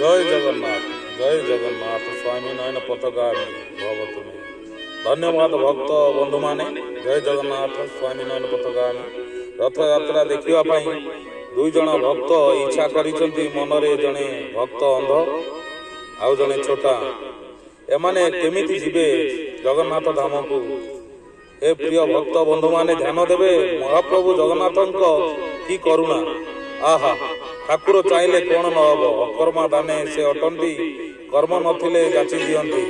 जय जगन्नाथ स्वामी नयन पथगामी भव तुमे। धन्यवाद भक्त बंधु माने। जय जगन्नाथ स्वामी नयन पथगामी। रथ यात्रा देखिवा पाई दुई जन भक्त इच्छा करिसंती मनरे जने भक्त अंध आउ जने छोटा एमाने केमिति जिबे जगन्नाथ धाम को। हे प्रिय भक्त बंधु माने ध्यान देवे महाप्रभु जगन्नाथंक की करुणा। आहा ठाकुर चाहिले कौन न हब अकर्मा दाने से अटंती कर्म नथिले जाची दियंती।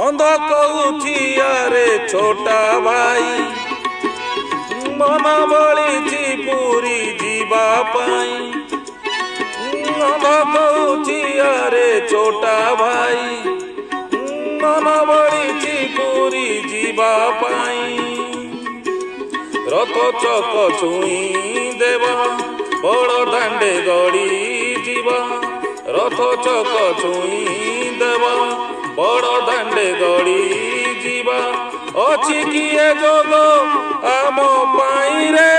अंध कहूची अरे छोटा भाई मन बड़ी पूरी जीवा पाई। अंध कहूची अरे छोटा भाई मन बड़ी पूरी जीवा पाई। रथ चक छुई देवा बड़ दांडे गड़ी जीवा। रथ चक छुई देवा बड़ दांडे गड़ी जीवा। अछि किए जोग आम पाई रे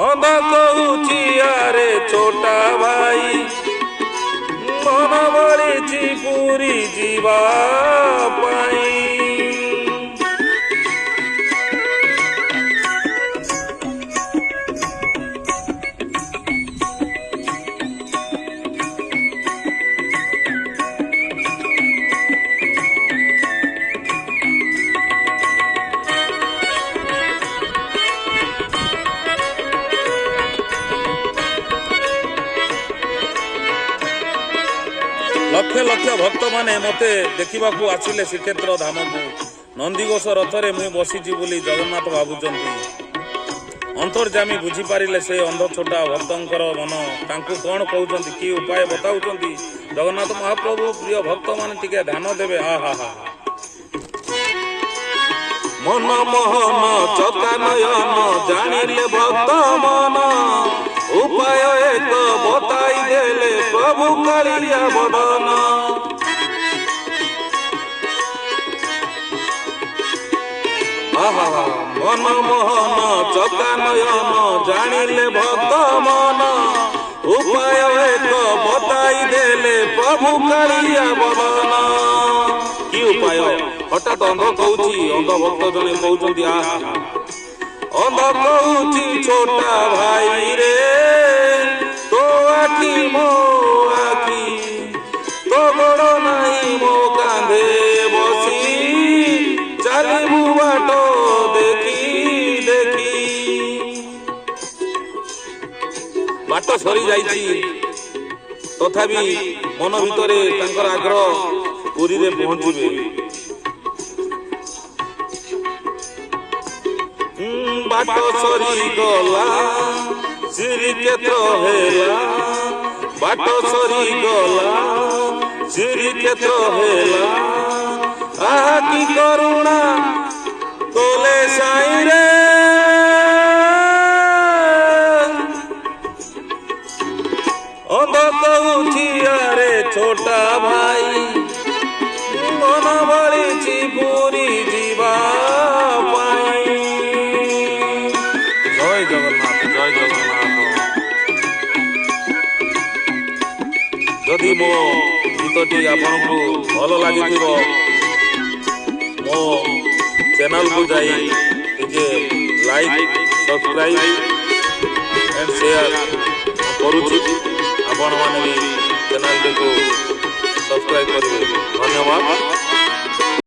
अंध कहूची अरे छोटा भाई मन बड़ी पूरी जीवा पाई। लक्ष लक्ष भक्त माने मते देखा आसिले श्रीक्षेत्र धाम को। नंदीघोष रथरे मुई बसीची बोली जगन्नाथ भावुचंती। अंतर्जामी बुझी पारिले से अंध छोटा भक्तंकर मन तांकु कौन कहउचंती कि उपाय बताउचंती जगन्नाथ महाप्रभु। प्रिय भक्त माने टिके ध्यान देवे। आहा हा मन मोहन चका नयन जानिले भक्त मन उपाय एक बताई देले प्रभु कालिया बदन। मन मोहन चका नयन जानिले भक्त मन उपाय एक बताई देले प्रभु कालिया बदन। कि उपाय हठात अंध कहूची अंध भक्त जने कहउचंती। आहा अंध कहूची छोटा भाई रे तो आखी मो आखी तो बड़ नहीं मो कांधे बसी चलबू बाट देखी देखी। बाट सरी जाइछि तथापि मन भितरे तांकर आग्रह पुरी रे पहुंचबे। बाट सरी गला श्रीक्षेत्र हेला। बाट सरी गला श्रीक्षेत्र हेला। आहा की करुणा तोले साई रे अंध कहूची अरे छोटा भाई मन बड़ी पूरी जीवा पाई। जय जगन्नाथ जय जगन्नाथ। जदि मो गीतटी आपको भल लगी मो चैनल को जाई लाइक सब्सक्राइब एंड शेयर करुछि। आपण माने भी चैनल को सब्सक्राइब करिवे। धन्यवाद।